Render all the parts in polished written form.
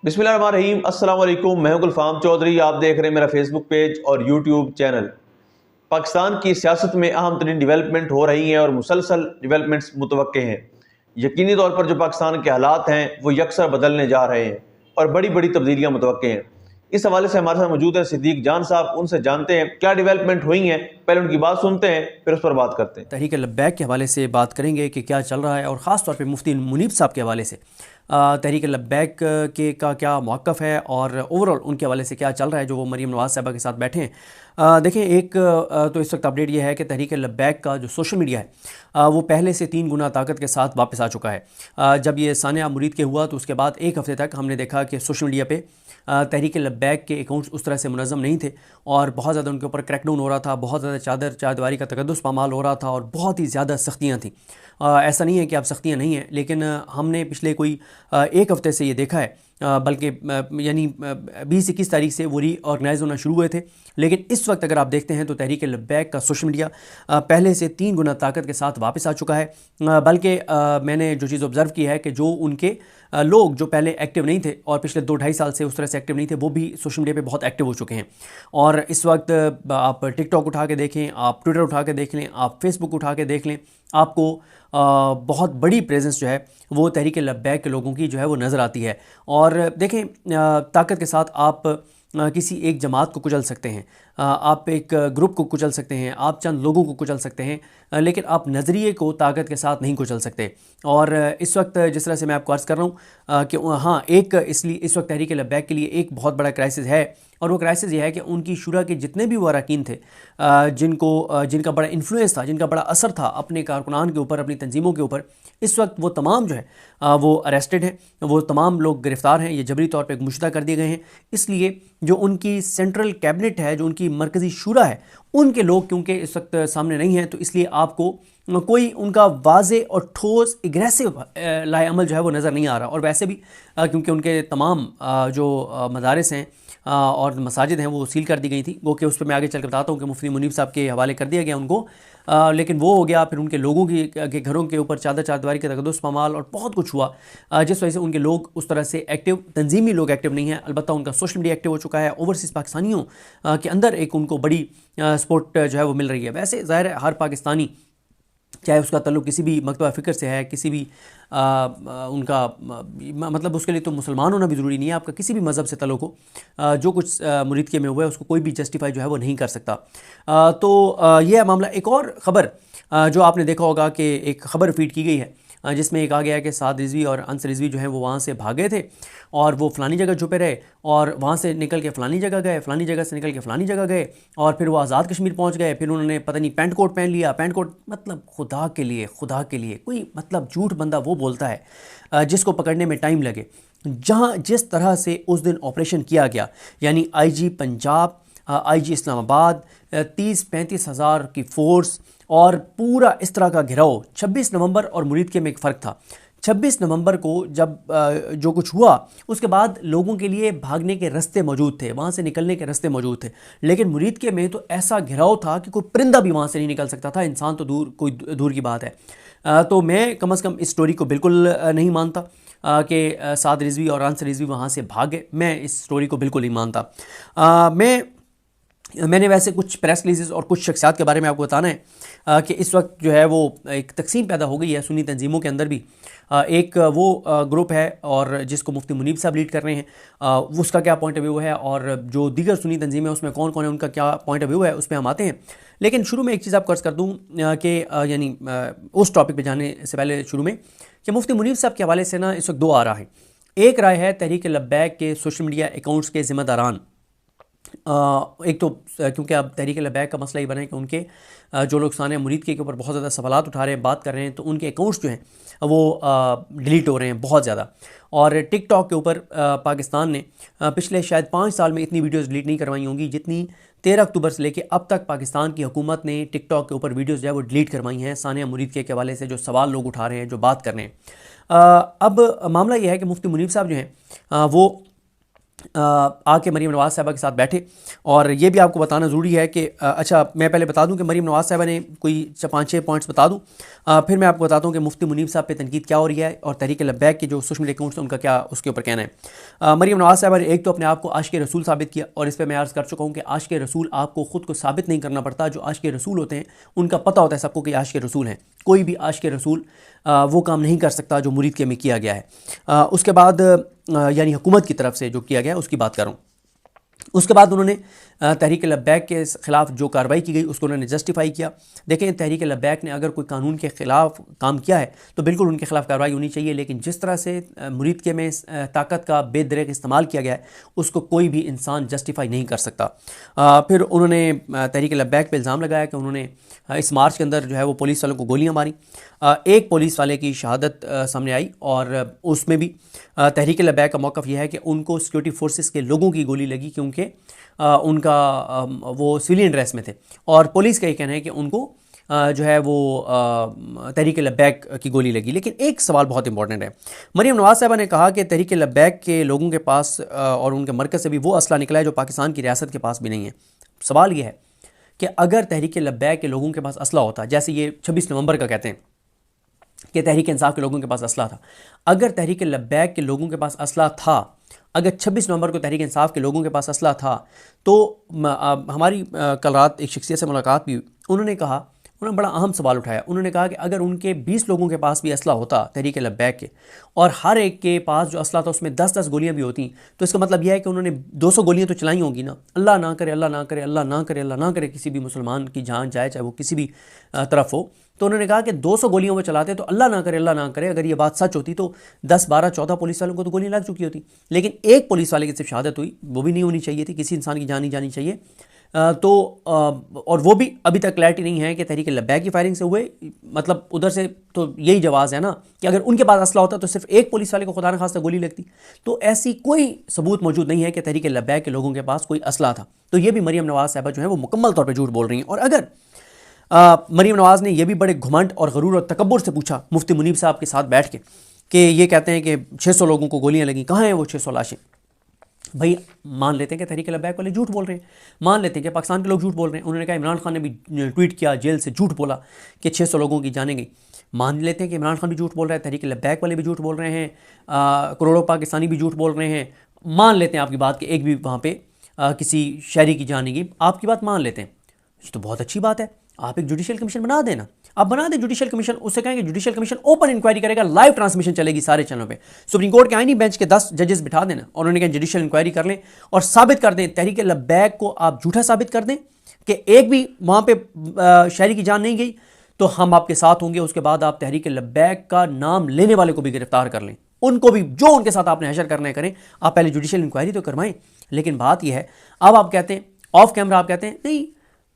बिस्मिल्लाहिर्रहमानिर्रहीम। अस्सलाम वालेकुम। मैं हूं गुलफाम चौधरी। आप देख रहे हैं मेरा फेसबुक पेज और यूट्यूब चैनल। पाकिस्तान की सियासत में अहम तरीन डेवलपमेंट हो रही हैं और मुसलसल डेवलपमेंट्स मुतवक्के हैं। यकीनी तौर पर जो पाकिस्तान के हालात हैं वो यकसर बदलने जा रहे हैं और बड़ी बड़ी तब्दीलियाँ मुतवक्के हैं। इस हवाले से हमारे साथ मौजूद हैं सिद्दीक जान साहब। उनसे जानते हैं क्या डेवलपमेंट हुई हैं, पहले उनकी बात सुनते हैं फिर उस पर बात करते हैं। तहरीक लब्बैक के हवाले से बात करेंगे कि क्या चल रहा है, और ख़ास तौर पे मुफ्ती मुनीब साहब के हवाले से तहरीक लब्बैक के का क्या मौक़िफ़ है और ओवरऑल उनके हवाले से क्या चल रहा है जो वो मरीम नवाज़ साहबा के साथ बैठे हैं। देखें, एक तो इस वक्त अपडेट ये है कि तहरीक लब्बैक का जो सोशल मीडिया है वो पहले से 3 गुना ताकत के साथ वापस आ चुका है। जब ये सानिया मुरीद के हुआ तो उसके बाद एक हफ़्ते तक हमने देखा कि सोशल मीडिया पे तहरीक लब्बैक के अकाउंट्स उस तरह से मुनज़्ज़म नहीं थे और बहुत ज़्यादा उनके ऊपर क्रैकडाउन हो रहा था, बहुत ज़्यादा चारदीवारी का तकद्दुस पामाल हो रहा था और बहुत ही ज़्यादा सख्तियाँ थीं। ऐसा नहीं है कि अब सख्तियाँ नहीं हैं, लेकिन हमने पिछले कोई एक हफ़्ते से ये देखा है, बल्कि यानी 20-21 तारीख से वो रीऑर्गेनाइज़ होना शुरू हुए थे। लेकिन इस वक्त अगर आप देखते हैं तो तहरीक लब्बैक का सोशल मीडिया पहले से 3 गुना ताकत के साथ वापस आ चुका है। बल्कि मैंने जो चीज़ ऑब्ज़र्व की है कि जो उनके लोग जो पहले एक्टिव नहीं थे और पिछले 2-2.5 साल से उस तरह से एक्टिव नहीं थे, वो भी सोशल मीडिया पे बहुत एक्टिव हो चुके हैं। और इस वक्त आप टिकटॉक उठा के देखें, आप ट्विटर उठा के देख लें, आप फेसबुक उठा के देख लें, आपको बहुत बड़ी प्रेजेंस जो है वो तहरीक लब्बैक के लोगों की जो है वो नज़र आती है। और देखें, ताकत के साथ आप किसी एक जमात को कुचल सकते हैं, आप एक ग्रुप को कुचल सकते हैं, आप चंद लोगों को कुचल सकते हैं, लेकिन आप नज़रिए को ताकत के साथ नहीं कुचल सकते। और इस वक्त जिस तरह से मैं आपको अर्ज़ कर रहा हूँ कि हाँ, एक इसलिए इस वक्त तहरीक लब्बैक के लिए एक बहुत बड़ा क्राइसिस है, और वो क्राइसिस ये है कि उनकी शुरा के जितने भी वो अरकान थे जिनका बड़ा इन्फ्लुएंस था, जिनका बड़ा असर था अपने कारकुनान के ऊपर, अपनी तंजीमों के ऊपर, इस वक्त वो तमाम जो है वो अरेस्टेड हैं, वो तमाम लोग गिरफ़्तार हैं, ये जबरी तौर पे मुश्तः कर दिए गए हैं। इसलिए जो उनकी सेंट्रल कैबिनेट है, जो उनकी मरकज़ी शुरा है, उनके लोग क्योंकि इस वक्त सामने नहीं हैं, तो इसलिए आपको कोई उनका वाज़े और ठोस एग्रेसिव लाएअमल जो है वो नज़र नहीं आ रहा। और वैसे भी क्योंकि उनके तमाम जो मदारिस हैं और मसाजिद हैं वो सील कर दी गई थी, वो कि उस पर मैं आगे चल कर बताता हूँ कि मुफ्ती मुनीब साहब के हवाले कर दिया गया उनको। लेकिन वो हो गया, फिर उनके लोगों के घरों के ऊपर चारदीवारी के तकद्दुस पामाल और बहुत कुछ हुआ, जिस वजह से उनके लोग उस तरह से एक्टिव, तंजीमी लोग एक्टिव नहीं हैं। अलबत्ता उनका सोशल मीडिया एक्टिव हो चुका है, ओवरसीज़ पाकिस्तानियों के अंदर एक उनको बड़ी सपोर्ट जो है वो मिल रही है। वैसे ज़ाहिर है हर पाकिस्तानी, चाहे उसका तल्लुक़ किसी भी मकतबा फ़िक्र से है, किसी भी उनका मतलब उसके लिए तो मुसलमान होना भी ज़रूरी नहीं है, आपका किसी भी मज़हब से तल्लुक़ हो, जो कुछ मुरीद के में हुआ है उसको कोई भी जस्टिफाई जो है वो नहीं कर सकता। तो यह मामला। एक और ख़बर जो आपने देखा होगा कि एक ख़बर फीड की गई है जिसमें एक आ गया है कि साद रिजवी और अंस रिजवी जो हैं वो वहाँ से भागे थे और वो फ़लानी जगह छुपे रहे, और वहाँ से निकल के फ़लानी जगह गए, फ़लानी जगह से निकल के फ़लानी जगह गए, और फिर वो आज़ाद कश्मीर पहुँच गए। फिर उन्होंने पता नहीं पेंट कोट पहन लिया। पेंट कोट मतलब खुदा के लिए कोई मतलब झूठ बंदा वो बोलता है जिसको पकड़ने में टाइम लगे। जहाँ जिस तरह से उस दिन ऑपरेशन किया गया, यानी IG पंजाब, IG इस्लामाबाद, 30-35 हज़ार की फ़ोर्स और पूरा इस तरह का घिराव। 26 नवंबर और मुरीद के में एक फ़र्क था। 26 नवंबर को जब जो कुछ हुआ उसके बाद लोगों के लिए भागने के रास्ते मौजूद थे, वहाँ से निकलने के रास्ते मौजूद थे, लेकिन मुरीद के में तो ऐसा घिराव था कि कोई परिंदा भी वहाँ से नहीं निकल सकता था, इंसान तो कोई दूर की बात है। तो मैं कम अज़ कम इस स्टोरी को बिल्कुल नहीं मानता कि साद रिजवी और अंस रिजवी वहाँ से भागे। मैं इस स्टोरी को बिल्कुल नहीं मानता। मैंने वैसे कुछ प्रेस रिलीज़ और कुछ शख्सियात के बारे में आपको बताना है कि इस वक्त जो है वो एक तकसीम पैदा हो गई है सुन्नी तंजीमों के अंदर भी। एक वो ग्रुप है और जिसको मुफ्ती मुनीब साहब लीड कर रहे हैं, उसका क्या पॉइंट ऑफ व्यू है, और जो दीगर सुन्नी तंजीमें हैं उसमें कौन कौन है, उनका क्या पॉइंट ऑफ व्यू है, उस पर हम आते हैं। लेकिन शुरू में एक चीज़ आपको अर्ज़ कर दूँ कि यानी उस टॉपिक पर जाने से पहले शुरू में कि मुफ्ती मुनीब साहब के हवाले से ना इस वक्त 2 आ रहा है। एक राय है तहरीक लब्बैक के सोशल मीडिया अकाउंट्स के ज़िम्मेदारान। एक तो क्योंकि अब तहरीक लब्बैक का मसला ही बना है कि उनके जो लोग सानिया मुरीद के ऊपर बहुत ज़्यादा सवालात उठा रहे हैं, बात कर रहे हैं, तो उनके अकाउंट्स जो हैं वो डिलीट हो रहे हैं बहुत ज़्यादा। और टिकटॉक के ऊपर पाकिस्तान ने पिछले शायद 5 साल में इतनी वीडियोस डिलीट नहीं करवाई होंगी जितनी 13 अक्टूबर से लेकर अब तक पाकिस्तान की हुकूमत ने टिकटॉक के ऊपर वीडियोस जो है वो डिलीट करवाई हैं सानिया मुरीद के हवाले से, जो सवाल लोग उठा रहे हैं, जो बात कर रहे हैं। अब मामला यह है कि मुफ्ती मुनीब साहब जो हैं वो आके मरीम नवाज़ साहबा के साथ बैठे। और ये भी आपको बताना ज़रूरी है कि अच्छा मैं पहले बता दूं कि मरीम नवाज़ साहबा ने कोई 5-6 पॉइंट्स बता दूं, फिर मैं आपको बताता हूं कि मुफ्ती मुनीब साहब पे तनकीद क्या हो रही है और तहरीक लब्बैक के जो सोशल मीडिया अकाउंट्स हैं उनका क्या उसके ऊपर कहना है। मरीम नवाज़ साहबा ने एक तो अपने आप को आशिक़ रसूल साबित किया, और इस पर मैं अर्ज़ कर चुका हूँ कि आशिक़ रसूल आपको ख़ुद को साबित नहीं करना पड़ता। जो आशिक़ रसूल होते हैं उनका पता होता है सबको कि आशिक़ रसूल हैं। कोई भी आशिक़ रसूल वो काम नहीं कर सकता जो मुरीद के में किया गया है। उसके बाद यानी हुकूमत की तरफ से जो किया गया उसकी बात कर रहा हूँ। उसके बाद उन्होंने तहरीक लब्बैक के ख़िलाफ़ जो कार्रवाई की गई उसको उन्होंने जस्टिफाई किया। देखें, तहरीक लब्बैक ने अगर कोई कानून के ख़िलाफ़ काम किया है तो बिल्कुल उनके ख़िलाफ़ कार्रवाई होनी चाहिए, लेकिन जिस तरह से मुरीद के में ताकत का बेदरेक इस्तेमाल किया गया है उसको कोई भी इंसान जस्टिफाई नहीं कर सकता। फिर उन्होंने तहरीक लब्बैक पर इल्ज़ाम लगाया कि उन्होंने इस मार्च के अंदर जो है वो पुलिस वालों को गोलियाँ मारी। एक पुलिस वाले की शहादत सामने आई, और उसमें भी तहरीक लब्बैक का मौक़िफ़ यह है कि उनको सिक्योरिटी फोर्सेस के लोगों की गोली लगी क्योंकि उनका वो सिविलियन ड्रेस में थे, और पुलिस का ये कहना है कि उनको जो है वो तहरीक लब्बैक की गोली लगी। लेकिन एक सवाल बहुत इंपॉर्टेंट है, मरीम नवाज़ साहबा ने कहा कि तहरीक लब्बैक के लोगों के पास और उनके मरकज़ से भी वो असला निकला है जो पाकिस्तान की रियासत के पास भी नहीं है। सवाल ये है कि अगर तहरीक लब्बैक के लोगों के पास असला होता, जैसे ये 26 नवंबर का कहते हैं कि तहरीक इंसाफ के लोगों के पास असला था, अगर तहरीक लब्बैक के लोगों के पास असला था, अगर 26 नवंबर को तहरीक इंसाफ के लोगों के पास असला था, तो हमारी कल रात एक शख्सियत से मुलाकात भी हुई। उन्होंने कहा, उन्होंने बड़ा अहम सवाल उठाया। उन्होंने कहा कि अगर उनके 20 लोगों के पास भी असला होता तहरीक लब्बैक के, और हर एक के पास जो असला था उसमें 10-10 गोलियां भी होती, तो इसका मतलब यह है कि उन्होंने 200 गोलियां तो चलाई होंगी ना। अल्लाह ना करे, अल्लाह ना करे, अल्लाह ना करे, अल्लाह ना करे किसी भी मुसलमान की जान जाए, चाहे वो किसी भी तरफ हो। तो उन्होंने कहा कि 200 गोलियों में चलाते, तो अल्लाह ना करे, अल्लाह ना करे, अगर ये बात सच होती तो 10, 12, 14 पुलिस वालों को तो गोली लग चुकी होती। लेकिन एक पुलिस वाले की सिर्फ शहादत हुई, वो भी नहीं होनी चाहिए थी, किसी इंसान की जान नहीं जानी चाहिए। और वो भी अभी तक क्लैरिटी नहीं है कि तहरीक लब्बैक की फायरिंग से हुए, मतलब उधर से तो यही जवाब है ना कि अगर उनके पास असला होता तो सिर्फ एक पुलिस वाले को खुदा न खास्ता गोली लगती। तो ऐसी कोई सबूत मौजूद नहीं है कि तहरीक लब्बैक के लोगों के पास कोई असला था। तो ये भी मरीम नवाज़ साहबा जो है वो मुकम्मल तौर पर झूठ बोल रही हैं। और अगर मरीम नवाज़ ने यह भी बड़े घमंड और गरूर और तकब्बुर से पूछा मुफ्ती मुनीब साहब के साथ बैठ के कि ये कहते हैं कि 600 लोगों को गोलियां लगी, कहाँ हैं वो 600 लाशें? भाई मान लेते हैं कि तहरीक लब्बैक वाले झूठ बोल रहे हैं, मान लेते हैं कि पाकिस्तान के लोग झूठ बोल रहे हैं। उन्होंने कहा इमरान खान ने भी ट्वीट किया, जेल से झूठ बोला कि 600 लोगों की जानें गई। मान लेते हैं कि इमरान खान भी झूठ बोल रहा है, तहरीक लब्बैक वाले भी झूठ बोल रहे हैं, करोड़ों पाकिस्तानी भी झूठ बोल रहे हैं। मान लेते हैं आपकी बात कि एक भी वहाँ पे किसी शहरी की जान नहीं गई, आपकी बात मान लेते हैं। ये तो बहुत अच्छी बात है, आप एक जुडिशियल कमीशन बना देना, आप बना दें जुडिशियल कमीशन। उससे कहेंगे जुडिशियल कमीशन ओपन इंक्वायरी करेगा, लाइव ट्रांसमिशन चलेगी सारे चैनलों पे। सुप्रीम कोर्ट के आईनी बेंच के 10 जजेस बिठा देना और उन्होंने कहा जुडिशियल इंक्वायरी कर लें और साबित कर दें, तहरीक लब्बैक को आप झूठा साबित कर दें कि एक भी वहाँ पे शहरी की जान नहीं गई, तो हम आपके साथ होंगे। उसके बाद आप तहरीक लब्बैक का नाम लेने वाले को भी गिरफ्तार कर लें, उनको भी जो उनके साथ आपने हशर करना है करें। आप पहले जुडिशियल इंक्वायरी तो करवाएं। लेकिन बात यह है, अब आप कहते हैं ऑफ कैमरा, आप कहते हैं नहीं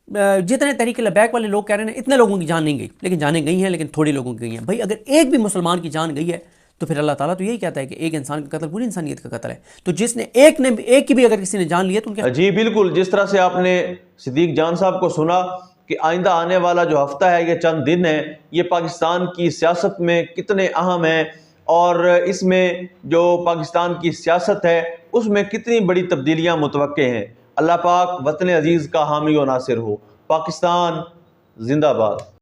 जितने तहरीक लब्बैक वाले लोग कह रहे हैं इतने लोगों की जान नहीं गई, लेकिन जानें गई हैं, लेकिन थोड़ी लोगों की गई हैं। भाई अगर एक भी मुसलमान की जान गई है तो फिर अल्लाह ताला तो यही कहता है कि एक इंसान का कत्ल पूरी इंसानियत का कत्ल है। तो जिसने एक की भी अगर किसी ने जान लिया तो उनके जी बिल्कुल, जिस तरह से आपने सिद्दीक जान साहब को सुना कि आइंदा आने वाला जो हफ्ता है, ये चंद दिन है, ये पाकिस्तान की सियासत में कितने अहम है और इसमें जो पाकिस्तान की सियासत है उसमें कितनी बड़ी तब्दीलियां मुतवक्के हैं। अल्लाह पाक वतन अजीज़ का हामी व नासिर हो। पाकिस्तान जिंदाबाद।